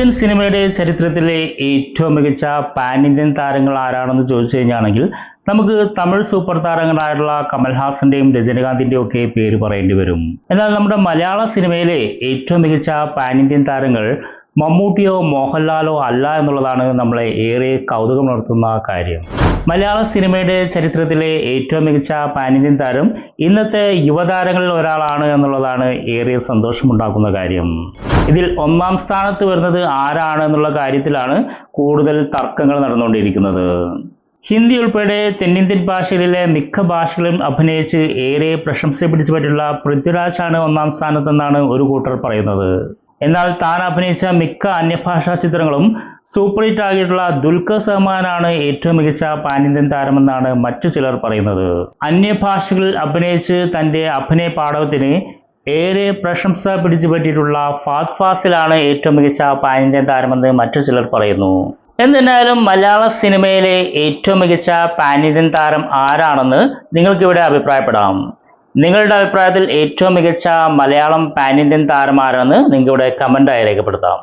Indian സിനിമയുടെ ചരിത്രത്തിലെ ഏറ്റവും മികച്ച പാൻ ഇന്ത്യൻ താരങ്ങൾ ആരാണെന്ന് ചോദിച്ചു കഴിഞ്ഞാണെങ്കിൽ നമുക്ക് തമിഴ് സൂപ്പർ താരങ്ങളായിട്ടുള്ള കമൽഹാസന്റെയും രജനികാന്തിന്റെയും ഒക്കെ പേര് പറയേണ്ടി വരും. എന്നാൽ നമ്മുടെ മലയാള സിനിമയിലെ ഏറ്റവും മികച്ച പാൻ ഇന്ത്യൻ താരങ്ങൾ മമ്മൂട്ടിയോ മോഹൻലാലോ അല്ല എന്നുള്ളതാണ് നമ്മളെ ഏറെ കൗതുകമുണർത്തുന്ന കാര്യം. മലയാള സിനിമയുടെ ചരിത്രത്തിലെ ഏറ്റവും മികച്ച പാൻ ഇന്ത്യൻ താരം ഇന്നത്തെ യുവതാരങ്ങളിൽ ഒരാളാണ് എന്നുള്ളതാണ് ഏറെ സന്തോഷമുണ്ടാക്കുന്ന കാര്യം. ഇതിൽ ഒന്നാം സ്ഥാനത്ത് വരുന്നത് ആരാണ് എന്നുള്ള കാര്യത്തിലാണ് കൂടുതൽ തർക്കങ്ങൾ നടന്നുകൊണ്ടിരിക്കുന്നത്. ഹിന്ദി ഉൾപ്പെടെ തെന്നിന്ത്യൻ ഭാഷകളിലെ മിക്ക ഭാഷകളും അഭിനയിച്ച് ഏറെ പ്രശംസ പിടിച്ചു പറ്റിയുള്ള പൃഥ്വിരാജാണ് ഒന്നാം സ്ഥാനത്തെന്നാണ് ഒരു കൂട്ടർ പറയുന്നത്. എന്നാൽ താൻ അഭിനയിച്ച മിക്ക അന്യഭാഷാ ചിത്രങ്ങളും സൂപ്പർ ഹിറ്റ് ആയിട്ടുള്ള ദുൽഖർ സൽമാനാണ് ഏറ്റവും മികച്ച പാൻ ഇന്ത്യൻ താരമെന്നാണ് മറ്റു ചിലർ പറയുന്നത്. അന്യഭാഷകളിൽ അഭിനയിച്ച് തൻ്റെ അഭിനയ പാടവത്തിന് ഏറെ പ്രശംസ പിടിച്ചു പറ്റിയിട്ടുള്ള ഫഹദ് ഫാസിലാണ് ഏറ്റവും മികച്ച പാൻ ഇന്ത്യൻ താരമെന്ന് മറ്റു ചിലർ പറയുന്നു. എന്തിനായാലും മലയാള സിനിമയിലെ ഏറ്റവും മികച്ച പാൻ ഇന്ത്യൻ താരം ആരാണെന്ന് നിങ്ങൾക്കിവിടെ അഭിപ്രായപ്പെടാം. നിങ്ങളുടെ അഭിപ്രായത്തിൽ ഏറ്റവും മികച്ച മലയാളം പാൻ ഇന്ത്യൻ താരം ആരാണെന്ന് നിങ്ങൾക്കിവിടെ കമൻ്റായി രേഖപ്പെടുത്താം.